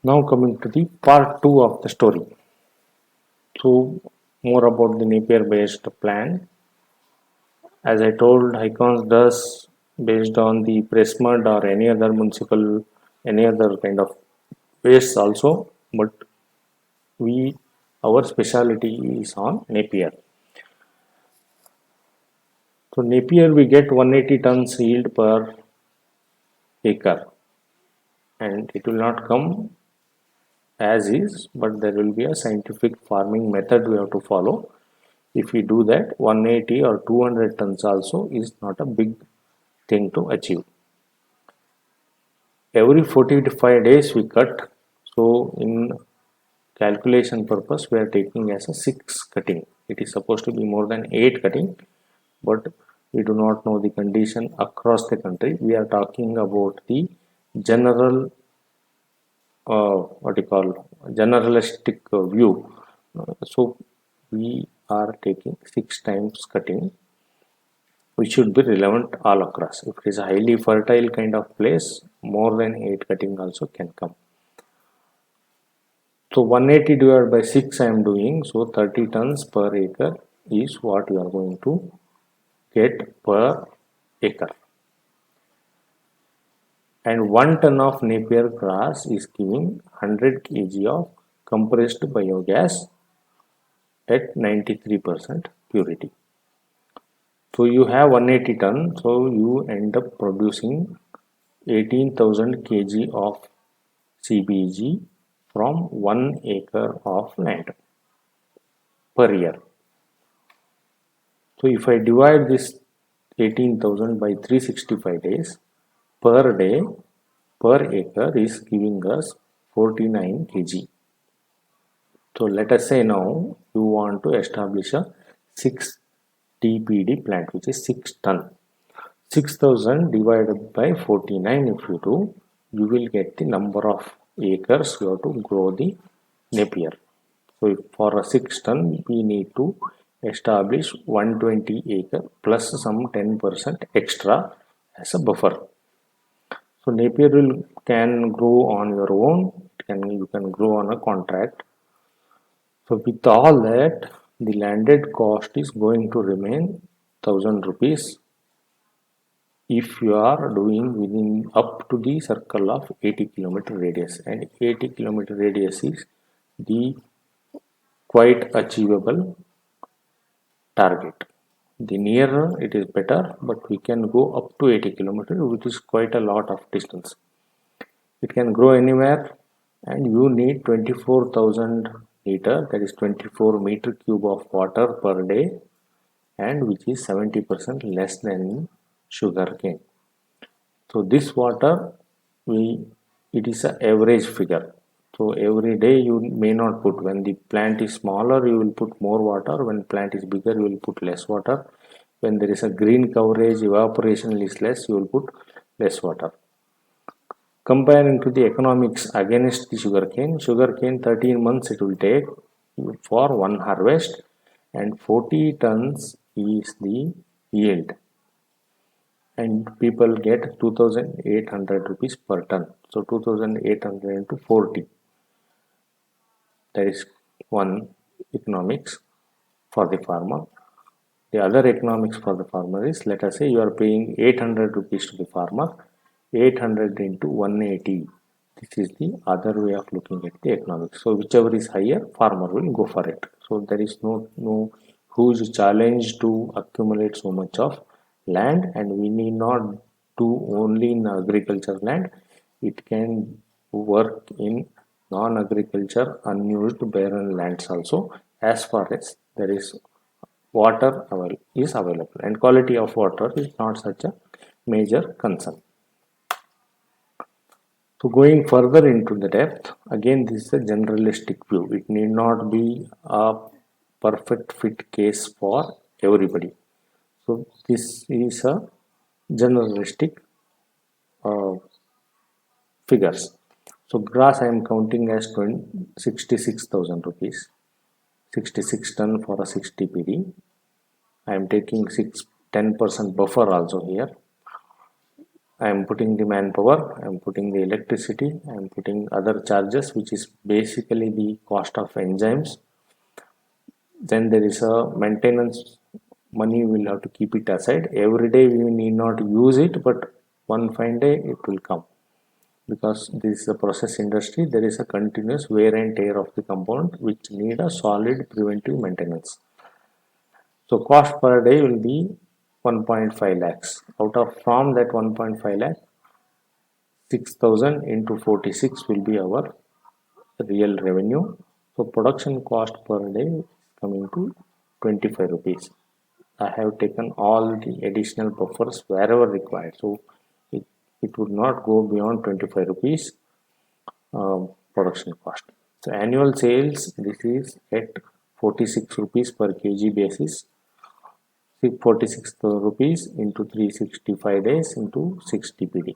Now coming to the part 2 of the story. So more about the Napier based plan. As I told, Icons does based on the press mud or any other municipal, any other kind of waste also, but we our specialty is on Napier. So Napier we get 180 tons yield per acre, and it will not come as is, but there will be a scientific farming method we have to follow. If we do that, 180 or 200 tons also is not a big thing to achieve. Every 45 days we cut. So in calculation purpose, we are taking as a 6 cutting. It is supposed to be more than 8 cutting, but we do not know the condition across the country. We are talking about the general, what you call, generalistic view. So we are taking 6 times cutting, which should be relevant all across. If it is a highly fertile kind of place, more than 8 cutting also can come. So 180 divided by 6 I am doing, so 30 tons per acre is what you are going to get per acre. And 1 ton of Napier grass is giving 100 kg of compressed biogas at 93% purity. So you have 180 ton, so you end up producing 18,000 kg of CBG from 1 acre of land per year. So if I divide this 18,000 by 365 days, per day per acre is giving us 49 kg. So let us say now you want to establish a 6 TPD plant, which is 6 ton. 6,000 divided by 49 if you do, you will get the number of acres you have to grow the Napier. So for a 6 ton we need to establish 120 acre plus some 10% extra as a buffer. So Napier can grow on your own, you can grow on a contract. So with all that, the landed cost is going to remain 1000 rupees if you are doing within up to the circle of 80 kilometer radius, and 80 kilometer radius is the quite achievable target. The nearer it is better, but we can go up to 80 kilometers, which is quite a lot of distance. It can grow anywhere, and you need 24,000 liter, that is 24 meter cube of water per day, and which is 70% less than sugarcane. So this water, it is an average figure. So every day you may not put, when the plant is smaller you will put more water, when plant is bigger you will put less water, when there is a green coverage, evaporation is less, you will put less water. Comparing to the economics against the sugarcane, 13 months it will take for one harvest, and 40 tons is the yield, and people get 2,800 rupees per ton. So 2,800 into 40, that is one economics for the farmer. The other economics for the farmer is, let us say you are paying 800 rupees to the farmer, 800 into 180. This is the other way of looking at the economics. So whichever is higher, farmer will go for it. So there is no huge challenge to accumulate so much of land, and we need not do only in agriculture land. It can work in non-agriculture unused barren lands also, as far as there is water is available, and quality of water is not such a major concern. So going further into the depth, again this is a generalistic view. It need not be a perfect fit case for everybody. So this is a generalistic uh, figures. So grass I am counting as 66,000 rupees, 66 ton for a 60 PD. I am taking 10% buffer also here. I am putting the manpower, I am putting the electricity, I am putting other charges, which is basically the cost of enzymes. Then there is a maintenance money, we will have to keep it aside. Every day we need not use it, but one fine day it will come. Because this is a process industry, there is a continuous wear and tear of the component which need a solid preventive maintenance. So cost per day will be 1.5 lakhs. Out of from that 1.5 lakh, 6,000 into 46 will be our real revenue. So production cost per day is coming to 25 rupees. I have taken all the additional buffers wherever required. So it would not go beyond 25 rupees production cost. So annual sales, this is at 46 rupees per kg basis. 46 rupees into 365 days into 6 TPD.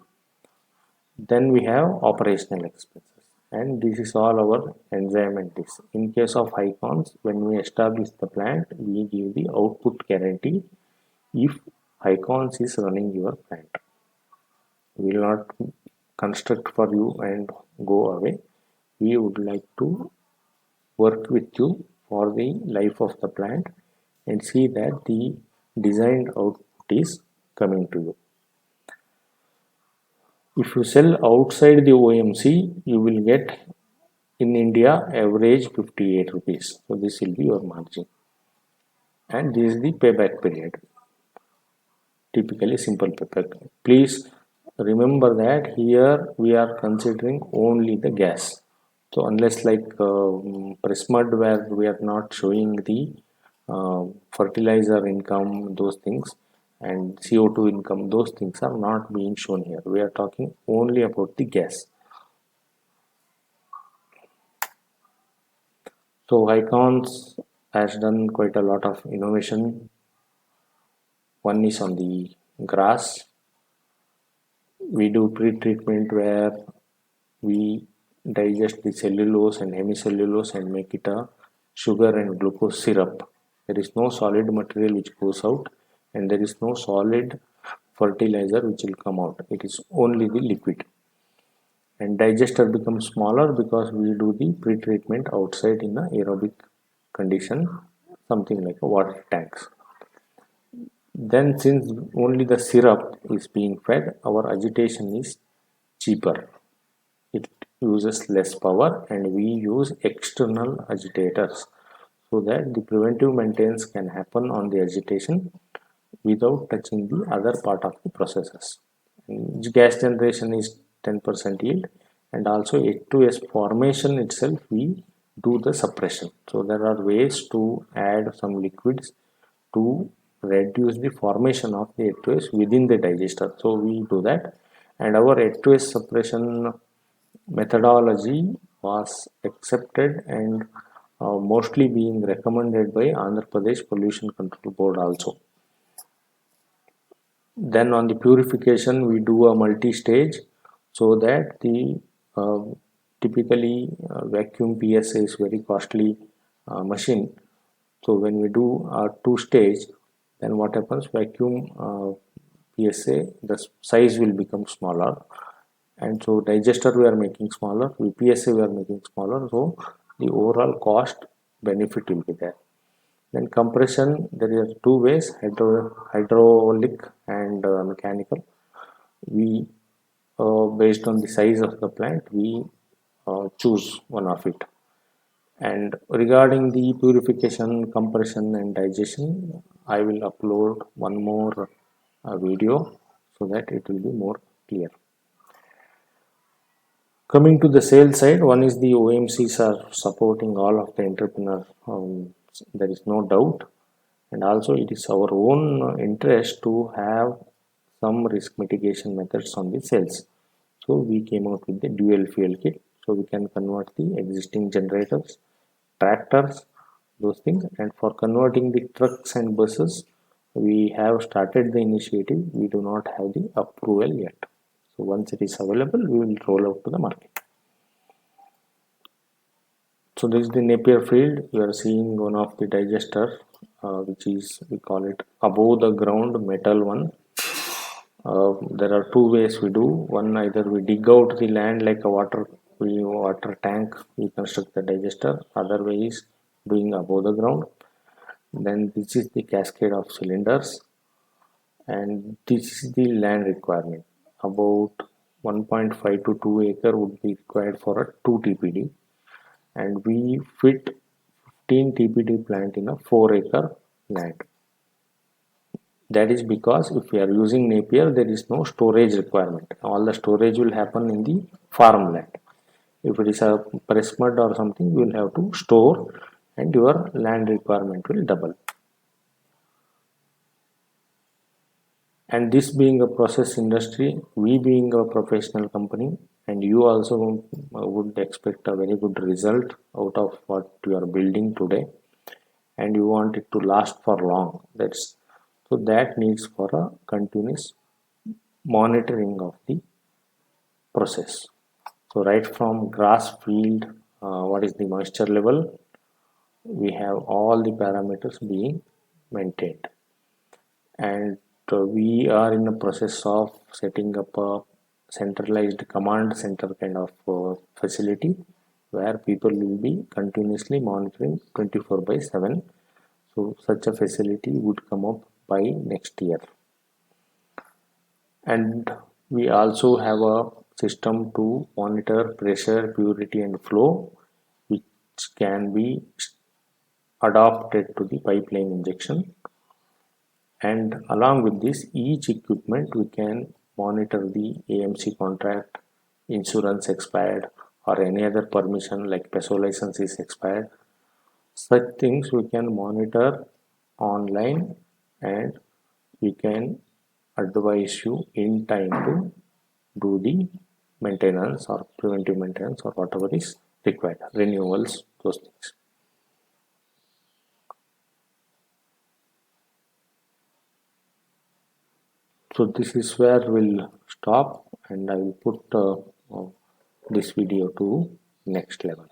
Then we have operational expenses, and this is all our enzyme and this. In case of Hycons, when we establish the plant, we give the output guarantee if Hycons is running your plant. We will not construct for you and go away. We would like to work with you for the life of the plant and see that the designed output is coming to you. If you sell outside the OMC, you will get in India average 58 rupees. So this will be your margin. And this is the payback period. Typically simple payback. Please remember that here we are considering only the gas. So unless like Prismud where we are not showing the fertilizer income, those things, and CO2 income, those things are not being shown here. We are talking only about the gas. So Icons has done quite a lot of innovation. One is on the grass. We do pre-treatment where we digest the cellulose and hemicellulose and make it a sugar and glucose syrup. There is no solid material which goes out, and there is no solid fertilizer which will come out. It is only the liquid. And digester becomes smaller because we do the pre-treatment outside in a aerobic condition, something like a water tanks. Then since only the syrup is being fed, our agitation is cheaper. It uses less power and we use external agitators so that the preventive maintenance can happen on the agitation without touching the other part of the processes. And gas generation is 10% yield, and also H2S formation itself we do the suppression. So there are ways to add some liquids to reduce the formation of the H2S within the digester. So we do that, and our H2S suppression methodology was accepted and mostly being recommended by Andhra Pradesh Pollution Control Board also. Then on the purification we do a multi-stage so that the typically vacuum PSA is very costly machine. So when we do a two-stage, then what happens, vacuum PSA, the size will become smaller, and so digester we are making smaller, PSA we are making smaller, so the overall cost benefit will be there. Then compression, there are two ways, hydraulic and mechanical. We based on the size of the plant, we choose one of it. And regarding the purification, compression and digestion, I will upload one more video so that it will be more clear. Coming to the sales side, one is the OMCs are supporting all of the entrepreneurs. There is no doubt, and also it is our own interest to have some risk mitigation methods on the sales. So we came out with the dual fuel kit, so we can convert the existing generators, tractors, those things. And for converting the trucks and buses, we have started the initiative. We do not have the approval yet. So once it is available, we will roll out to the market. So this is the Napier field. You are seeing one of the digester, which is, we call it above the ground metal one. There are two ways we do. One, either we dig out the land like a water tank, we construct the digester. Other way is doing above the ground. Then this is the cascade of cylinders, and this is the land requirement. About 1.5 to 2 acre would be required for a 2 TPD, and we fit 15 TPD plant in a 4 acre land. That is because if we are using Napier, there is no storage requirement. All the storage will happen in the farmland. If it is a press mud or something, you will have to store, and your land requirement will double. And this being a process industry, we being a professional company, and you also would expect a very good result out of what you are building today, and you want it to last for long. That needs for a continuous monitoring of the process. So right from grass field, what is the moisture level, we have all the parameters being maintained. And we are in the process of setting up a centralized command center kind of facility where people will be continuously monitoring 24/7. So such a facility would come up by next year. And we also have a system to monitor pressure, purity and flow, which can be adapted to the pipeline injection. And along with this, each equipment we can monitor the AMC contract, insurance expired, or any other permission like PESO license is expired. Such things we can monitor online, and we can advise you in time to do the maintenance or preventive maintenance or whatever is required, renewals, those things. So this is where we'll stop, and I will put this video to next level.